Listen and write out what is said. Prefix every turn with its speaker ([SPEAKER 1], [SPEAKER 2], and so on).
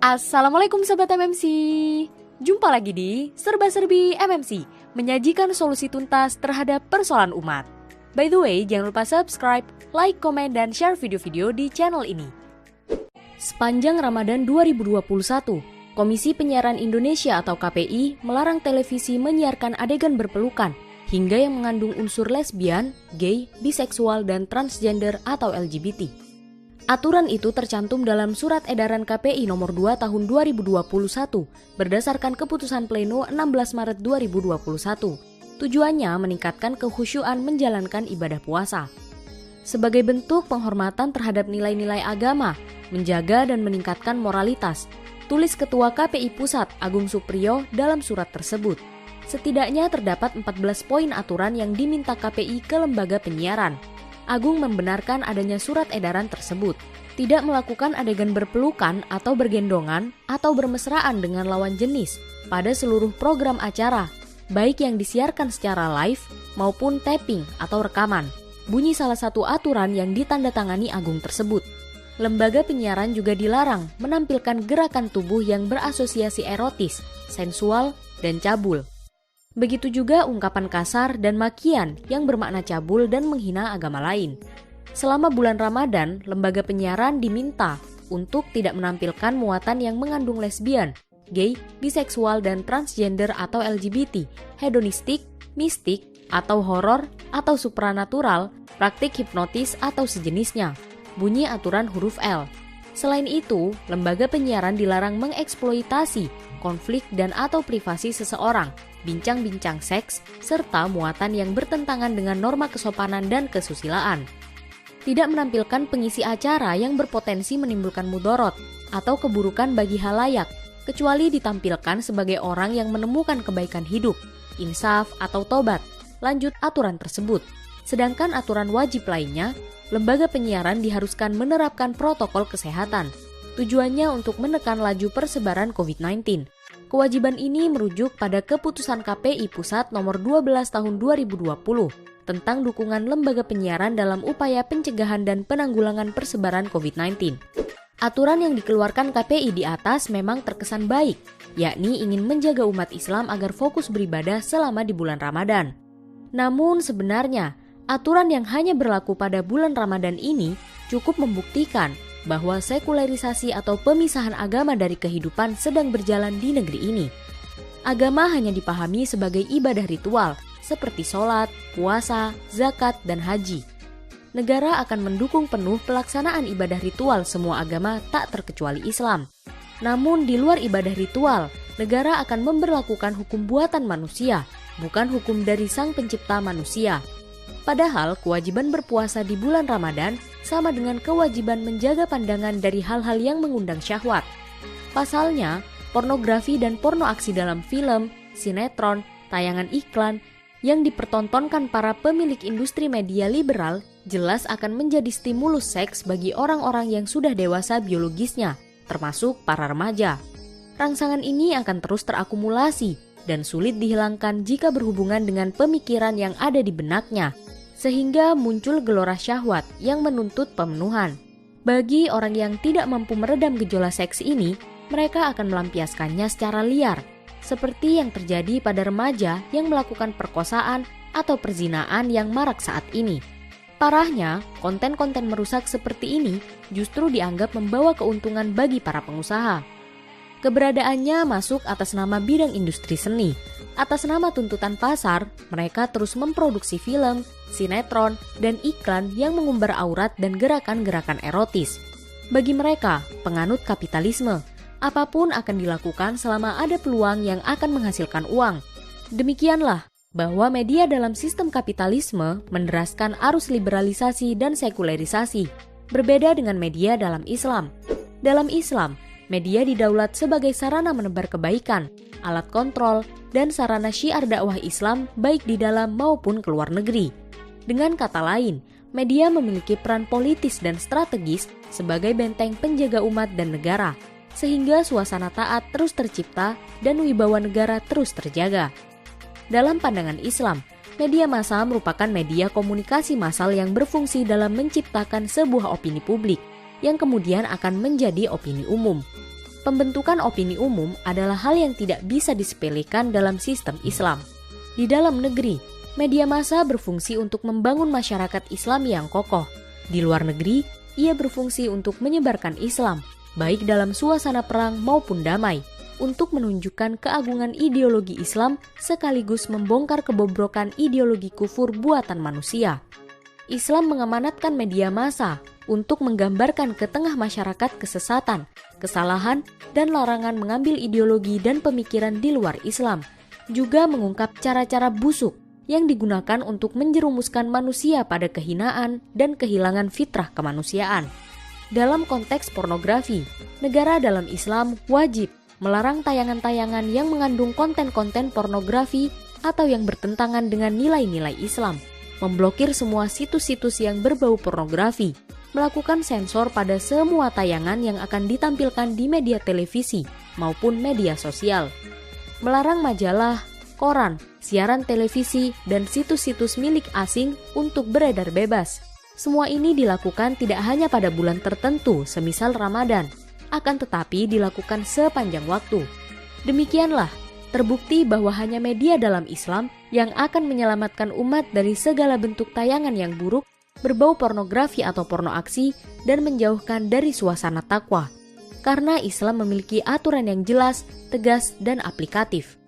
[SPEAKER 1] Assalamualaikum Sobat MMC. Jumpa lagi di Serba-Serbi MMC, menyajikan solusi tuntas terhadap persoalan umat. By the way, jangan lupa subscribe, like, komen, dan share video-video di channel ini. Sepanjang Ramadan 2021, Komisi Penyiaran Indonesia atau KPI melarang televisi menyiarkan adegan berpelukan hingga yang mengandung unsur lesbian, gay, biseksual, dan transgender atau LGBT. Aturan itu tercantum dalam Surat Edaran KPI nomor 2 tahun 2021 berdasarkan keputusan Pleno 16 Maret 2021. Tujuannya meningkatkan kekhusyuan menjalankan ibadah puasa. Sebagai bentuk penghormatan terhadap nilai-nilai agama, menjaga dan meningkatkan moralitas, tulis Ketua KPI Pusat Agung Supriyo dalam surat tersebut. Setidaknya terdapat 14 poin aturan yang diminta KPI ke lembaga penyiaran. Agung membenarkan adanya surat edaran tersebut, tidak melakukan adegan berpelukan atau bergendongan atau bermesraan dengan lawan jenis pada seluruh program acara, baik yang disiarkan secara live maupun taping atau rekaman. Bunyi salah satu aturan yang ditandatangani Agung tersebut. Lembaga penyiaran juga dilarang menampilkan gerakan tubuh yang berasosiasi erotis, sensual, dan cabul. Begitu juga ungkapan kasar dan makian yang bermakna cabul dan menghina agama lain. Selama bulan Ramadan, lembaga penyiaran diminta untuk tidak menampilkan muatan yang mengandung lesbian, gay, biseksual, dan transgender atau LGBT, hedonistik, mistik, atau horor, atau supranatural, praktik hipnotis atau sejenisnya. Bunyi aturan huruf L. Selain itu, lembaga penyiaran dilarang mengeksploitasi konflik dan atau privasi seseorang, bincang-bincang seks, serta muatan yang bertentangan dengan norma kesopanan dan kesusilaan. Tidak menampilkan pengisi acara yang berpotensi menimbulkan mudorot atau keburukan bagi halayak, kecuali ditampilkan sebagai orang yang menemukan kebaikan hidup, insaf atau tobat. Lanjut aturan tersebut. Sedangkan aturan wajib lainnya, lembaga penyiaran diharuskan menerapkan protokol kesehatan. Tujuannya untuk menekan laju persebaran COVID-19. Kewajiban ini merujuk pada keputusan KPI Pusat nomor 12 tahun 2020 tentang dukungan lembaga penyiaran dalam upaya pencegahan dan penanggulangan persebaran COVID-19. Aturan yang dikeluarkan KPI di atas memang terkesan baik, yakni ingin menjaga umat Islam agar fokus beribadah selama di bulan Ramadan. Namun sebenarnya, aturan yang hanya berlaku pada bulan Ramadan ini cukup membuktikan bahwa sekularisasi atau pemisahan agama dari kehidupan sedang berjalan di negeri ini. Agama hanya dipahami sebagai ibadah ritual, seperti sholat, puasa, zakat, dan haji. Negara akan mendukung penuh pelaksanaan ibadah ritual semua agama tak terkecuali Islam. Namun di luar ibadah ritual, negara akan memberlakukan hukum buatan manusia, bukan hukum dari Sang Pencipta manusia. Padahal kewajiban berpuasa di bulan Ramadan sama dengan kewajiban menjaga pandangan dari hal-hal yang mengundang syahwat. Pasalnya, pornografi dan porno aksi dalam film, sinetron, tayangan iklan yang dipertontonkan para pemilik industri media liberal jelas akan menjadi stimulus seks bagi orang-orang yang sudah dewasa biologisnya, termasuk para remaja. Rangsangan ini akan terus terakumulasi dan sulit dihilangkan jika berhubungan dengan pemikiran yang ada di benaknya, sehingga muncul gelora syahwat yang menuntut pemenuhan. Bagi orang yang tidak mampu meredam gejolak seks ini, mereka akan melampiaskannya secara liar, seperti yang terjadi pada remaja yang melakukan perkosaan atau perzinaan yang marak saat ini. Parahnya, konten-konten merusak seperti ini justru dianggap membawa keuntungan bagi para pengusaha. Keberadaannya masuk atas nama bidang industri seni. Atas nama tuntutan pasar, mereka terus memproduksi film, sinetron, dan iklan yang mengumbar aurat dan gerakan-gerakan erotis. Bagi mereka, penganut kapitalisme, apapun akan dilakukan selama ada peluang yang akan menghasilkan uang. Demikianlah bahwa media dalam sistem kapitalisme menderaskan arus liberalisasi dan sekularisasi, berbeda dengan media dalam Islam. Dalam Islam, media didaulat sebagai sarana menebar kebaikan, alat kontrol, dan sarana syiar dakwah Islam baik di dalam maupun keluar negeri. Dengan kata lain, media memiliki peran politis dan strategis sebagai benteng penjaga umat dan negara, sehingga suasana taat terus tercipta dan wibawa negara terus terjaga. Dalam pandangan Islam, media massa merupakan media komunikasi massal yang berfungsi dalam menciptakan sebuah opini publik, yang kemudian akan menjadi opini umum. Pembentukan opini umum adalah hal yang tidak bisa disepelekan dalam sistem Islam. Di dalam negeri, media massa berfungsi untuk membangun masyarakat Islam yang kokoh. Di luar negeri, ia berfungsi untuk menyebarkan Islam, baik dalam suasana perang maupun damai, untuk menunjukkan keagungan ideologi Islam sekaligus membongkar kebobrokan ideologi kufur buatan manusia. Islam mengamanatkan media massa untuk menggambarkan ke tengah masyarakat kesesatan, kesalahan, dan larangan mengambil ideologi dan pemikiran di luar Islam, juga mengungkap cara-cara busuk yang digunakan untuk menjerumuskan manusia pada kehinaan dan kehilangan fitrah kemanusiaan. Dalam konteks pornografi, negara dalam Islam wajib melarang tayangan-tayangan yang mengandung konten-konten pornografi atau yang bertentangan dengan nilai-nilai Islam, memblokir semua situs-situs yang berbau pornografi, melakukan sensor pada semua tayangan yang akan ditampilkan di media televisi maupun media sosial, melarang majalah, koran, siaran televisi, dan situs-situs milik asing untuk beredar bebas. Semua ini dilakukan tidak hanya pada bulan tertentu, semisal Ramadan, akan tetapi dilakukan sepanjang waktu. Demikianlah, terbukti bahwa hanya media dalam Islam yang akan menyelamatkan umat dari segala bentuk tayangan yang buruk, berbau pornografi atau pornoaksi, dan menjauhkan dari suasana takwa. Karena Islam memiliki aturan yang jelas, tegas, dan aplikatif.